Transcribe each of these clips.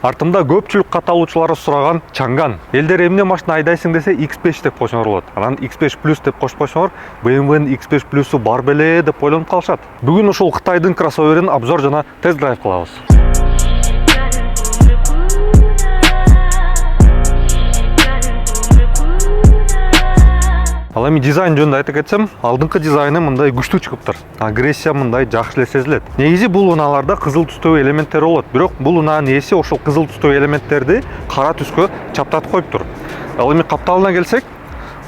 Артымда көпчүлүк катталуучулары сураган Чанган. Элдер эмне машина айдайсың десе X5 деп кошсоңор болот. Анан X5 Plus деп кошпосоңор BMW'нин X5 Plus'у бар беле деп ойлонуп калышат. Бүгүн ушул Кытайдын кроссоверин обзор жана тест-драйв кылабыз. Ал эми дизайн жөнүндө айтып кетсем, алдыңкы дизайны мындай күчтүү чыгыптыр. Агрессия мындай жакшы эле сезилет. Негизи бул унааларда кызыл түстөгү элементтер болот, бирок бул унаанын ээси ошол кызыл түстөгү элементтерди кара түскө чаптатып коюптур. Ал эми капталына келсек,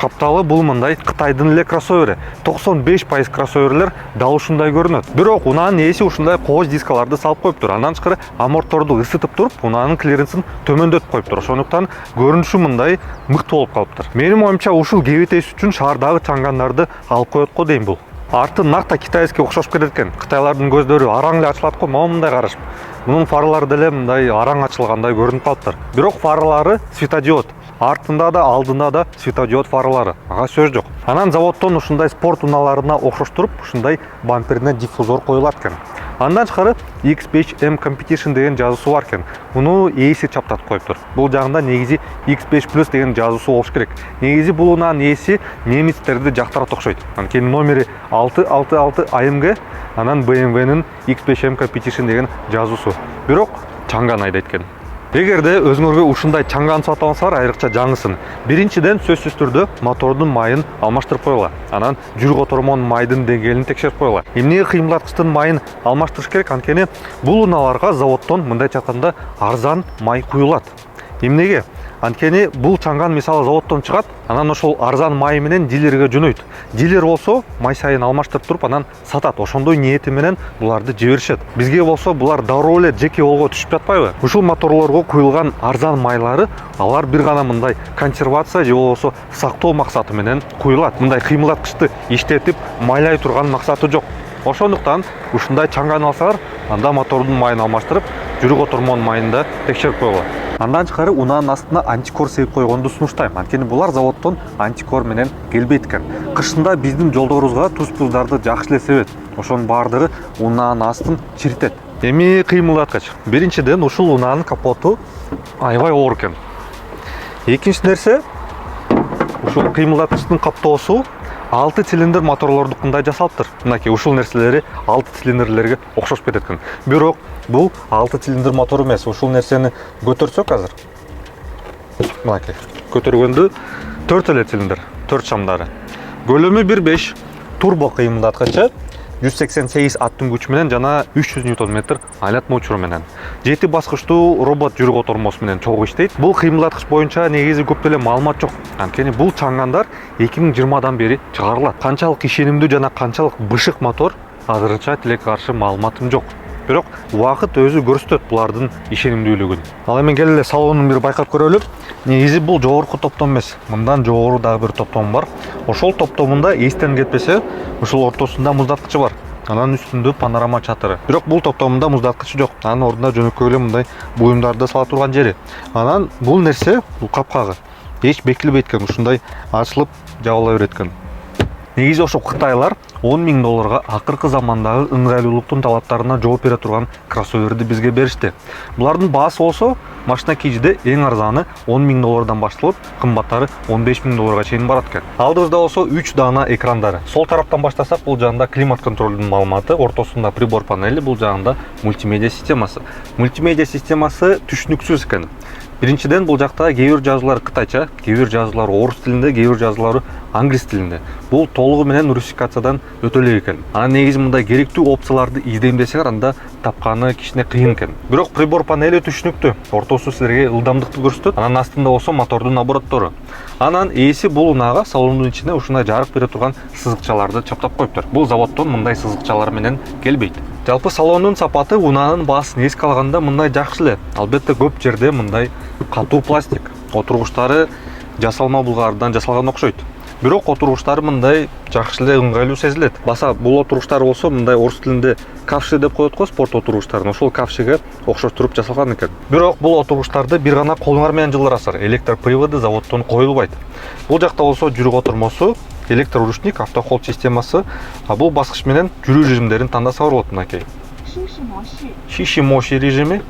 капталы бул мындай Кытайдын эле кроссовери. 95% кроссоверлер дал ушундай көрүнөт. Бирок унаанын ээси ушундай кооз дискаларды салып коюптур. Андан тышкары аморторду ысытып туруп, унаанын клиренсин төмөндөтүп коюптур. Ошондуктан көрүнүшү мындай мыкты болуп калыптыр. Менин оюмча ушул кебетес үчүн шаардагы Чангандарды алып коет го дейм бул. Арты накта китайский окшошуп кетет экен. Кытайлардын көздөрү араң эле ачылат го, момундай карашып. Мунун фаралары деле мындай араң ачылгандай көрүнүп калыптыр. Бирок фаралары светодиод. Артында да, алдында да светодиод фаралары. Ага сөз жок. Анан заводдон ушундай спорт унааларына окшоштуруп, ушундай бамперине диффузор коюлат экен. Андан тышкары X5M Competition деген жазуусу бар экен. Муну ээси чаптатып коюптур. Бул жагында негизи X5 Plus деген жазуусу болуш керек. Негизи бул унаанын ээси немецтерди жактырат окшойт. Анткени номери 666 AMG, анан BMW'нин X5M Competition деген жазуусу. Бирок Чанган айдайт экен. Эгерде өзүңөргө ушундай Чанган сатып алсаңар, айрыкча жаңысын. Биринчиден сөзсүз түрдө мотордун майын алмаштырып койгула. Анан жүрүк отормон майдын деңгээлин текшерип койгула. Эмнеге кыймылдаткычтын майын алмаштырыш керек? Анткени бул унааларга заводдон мындайча айтканда арзан май куюлат. Эмнеге? Анткени бул Чанган мисалы заводдон чыгат, анан ошол арзан май менен дилерге жөнөйт. Дилер болсо май сайын алмаштырып туруп анан сатат. Ошондой ниети менен буларды жиберишет. Бизге болсо булар дароо эле жеке колго түшүп жатпайбы? Ушул моторлорго куюлган арзан майлары алар бир гана мындай консервация же болбосо сактоо максаты менен куюлат. Мындай кыймылдаткычты иштетип майлай турган максаты жок. Ошондуктан ушундай Чанган алсаңар, анда мотордун майын алмаштырып, жүрүк отормон майын да текшерип койгула. Андан тышкары унаанын астына антикор себип койгонду сунуштайм. Анткени булар заводдон антикор менен келбейт экен. Кышында биздин жолдорубузга туз-пуздарды жакшы эле себет. Ошонун баардыгы унаанын астын чиритет. Эми кыймылдаткыч. Биринчиден ушул унаанын капоту аябай оор экен. Экинчи нерсе, ушул кыймылдаткычтын каптоосу 6 цилиндр моторлордукундай жасалыптыр. Мынакей ушул нерселери 6 цилиндрлерге окшошуп кетет экен. Бирок бул 6 цилиндр мотор эмес. Ушул нерсени көтөрсөк азыр. Мынакей. Көтөргөндө 4 эле цилиндр, 4 шамдары. Көлөмү 1.5, турбо кыймылдаткычы, 188 аттын күчү менен жана 300 Нм айлатма учуру менен. 7 баскычтуу робот жүрүк отормосу менен чогуу иштейт. Бул кыймылдаткыч боюнча негизи көп деле маалымат жок. Анткени бул Чангандар 2020 бери чыгарылат. Канчалык ишенимдүү жана канчалык бышык мотор азырынча тилекке каршы маалыматым жок. Бирок убакыт өзү көрсөтөт булардын ишенимдүүлүгүн. Ал эми кел эле салонун бир байкап көрөлү. Негизи бул жогорку топтом эмес, мындан жогору дагы бир топтом бар. Ошол топтомунда эстен кетпесе, ушул ортосунда муздаткычы бар. Анан үстүндө панорама чатыры. Бирок бул топтомунда муздаткычы жок. Анын ордуна жөнөкөй эле мындай буюмдарды сала турган жери. Анан бул нерсе, бул капкагы эч бекилбейт экен, ушундай ачылып жабыла берет экен. Негизи ошо кытайлар $10.000 акыркы замандагы ыңгайлуулуктун талаптарына жооп бере турган кроссоверди бизге беришти. Булардын баасы болсо машина кийжиде эң арзаны $10.000 башталып, кымбаттары $15.000 чейин барат экен. Алдыбызда болсо 3 даана экрандары. Сол тараптан баштасак, бул жагында климат контролдун маалыматы, ортосунда прибор панели, бул жагында мультимедиа системасы. Мультимедиа системасы түшүнүксүз экен. Биринчиден бул жакта кээ бир жазуулар кытайча, кээ бир жазуулар орус тилинде, кээ бир жазуулар англис тилинде. Бул толугу менен русификациядан өтө элек экен. Анан негизи мындай керектүү опцияларды издейм десеңер, анда тапканы кичине кыйын экен. Бирок прибор панели түшүнүктүү. Ортосу силерге ылдамдыкты көрсөтөт. Анан астында болсо мотордун обороттору. Анан ээси бул унаага салондун ичине ушундай жарык бере турган сызыкчаларды чаптап коюптур. Бул заводдон мындай сызыкчалар менен келбейт. Жалпы салондун сапаты унаанын баасын эске алганда мындай жакшы эле. Албетте көп жерде мындай катуу пластик. Отургучтары жасалма булгардан жасалган окшойт. Бирок отургучтары мындай жакшы эле ыңгайлуу сезилет. Баса бул отургучтар болсо мындай орус тилинде кавши деп коет го спорт отургучтарын. Ошол кавшиге окшоштуруп жасалган экен. Бирок бул отургучтарды бир гана колуңар менен жылдырасыздар. Электр приводу заводдон коюлбайт. Бул жакта болсо жүрүк отурмосу, электроручник, автохолд системасы, бул баскыч менен жүрүү режимдерин тандаса болот мынакей. Шиши моши режими,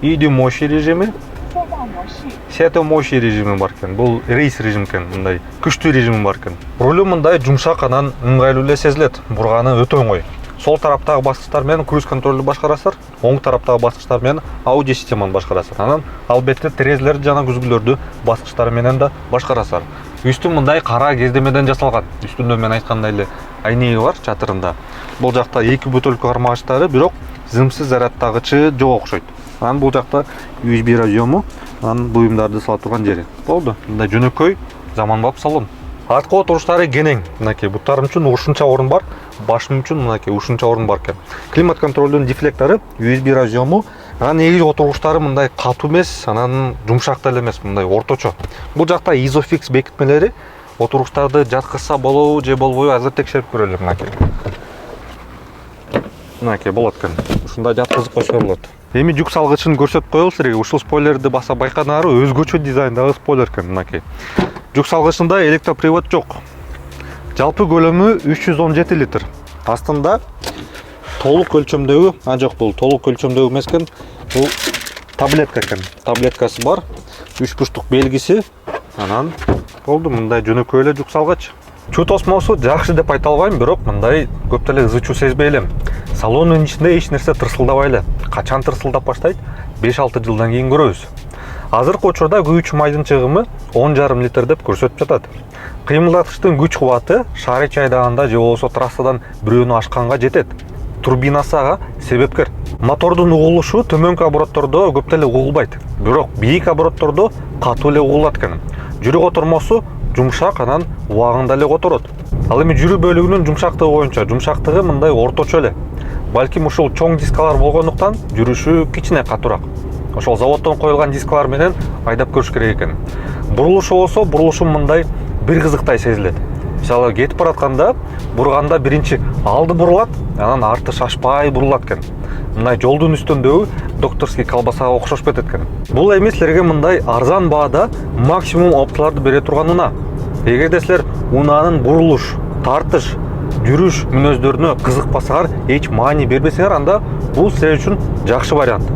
үйдө мощи режими, 赛道模式， сето мощи режими бар экен. Бул рейс режим экен, мындай күчтүү режим бар экен. Рулю мындай жумшак анан ыңгайлуу эле сезилет. Бурганы өтө оңой. Сол тараптагы баскычтар менен круиз контролду башкарасыздар, оң тараптагы баскычтар менен аудио системаны башкарасыздар. Анан албетте терезелерди жана күзгүлөрдү баскычтары менен да башкарасыздар. Үстү мындай кара кездемеден жасалган. Үстүндө мен айткандай эле айнеги бар чатырында. Бул жакта эки бөтөлкө кармагычтары, бирок зымсыз зарядтагычы жок окшойт. Анан бул жакта USB разъему, анан буюмдарды сала турган жери. Болду. Мындай жөнөкөй заманбап салон. Арткы отуруштары кенең. Мынакей буттарым үчүн ушунча орун бар, башым үчүн мынакей ушунча орун бар экен. Климат контролдун дефлектору, USB разъему, анан негизи отуруштары мындай катуу эмес, анан жумшак деле эмес, мындай орточо. Бул жакта Isofix бекитмелери отуруштарды жаткызса болобу же болбойбу азыр текшерип көрөлү мынакей. Мынакей болот экен. Ушундай жаткызып койсо болот. Эми жүк салгычын көрсөтүп коелу силерге. Ушул спойлерди баса байканаары өзгөчө дизайндагы спойлер экен мынакей. Жүк салгычында электропривод жок. Жалпы көлөмү 317 литр. Астында толук өлчөмдөгү, жок, бул толук өлчөмдөгү эмес экен. Бул таблетка экен. Таблеткасы бар. 3 бурчтук белгиси. Анан болду, мындай жөнөкөй эле жүк салгыч. Чут осмосу жакшы деп айта албайм, бирок мындай көп деле ызы чуу сезбей элем. Салондун ичинде эч нерсе тырсылдабай эле. Качан тырсылдап баштайт? 5-6 жылдан кийин көрөбүз. Азыркы учурда күйүүчү майдын чыгымы 10,5 литр деп көрсөтүп жатат. Кыймылдатыштын күч кубаты шаар ичи айдаганда же болбосо трассадан бирөөнү ашканга жетет. Турбинасы ага себепкер. Мотордун угулушу төмөнкү обороттордо көп деле угулбайт, бирок бийик обороттордо катуу эле угулат экен. Жүрүк отурмосу жумшак, анан убагында эле которот. Ал эми жүрүү бөлүгүнүн жумшактыгы боюнча жумшактыгы мындай орточо эле. Балким ушул чоң дискалар болгондуктан жүрүшү кичине катуураак. Ошол заводдон коюлган дискалар менен айдап көрүш керек экен. Бурулушу болсо, бурулушу мындай бир кызыктай сезилет. Мисалы кетип баратканда бурганда биринчи алды бурулат, анан арты шашпай бурулат экен. Мындай жолдун үстүндөгү докторский колбасага окшошуп кетет экен. Бул эми силерге мындай арзан баада максимум опцияларды бере турган унаа. Эгерде силер унаанын бурулуш, тартыш, жүрүш мүнөздөрүнө кызыкпасаңар, эч маани бербесеңер, анда бул силер үчүн жакшы вариант.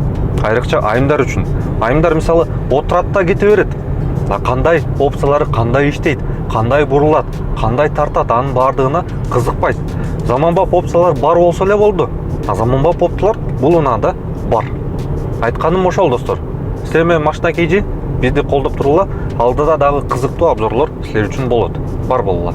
Айрыкча айымдар үчүн. Айымдар мисалы отурат да кете берет. Кандай опциялары кандай иштейт, кандай бурулат, кандай тартат, анын баардыгына кызыкпайт. Заманбап опциялар бар болсо эле болду. Заманбап опциялар бул унаада бар. Айтканым ошол достор. Силер менен машина KG бизди колдоп турула, алдыда дагы кызыктуу обзорлор силер үчүн болот. Бар болула.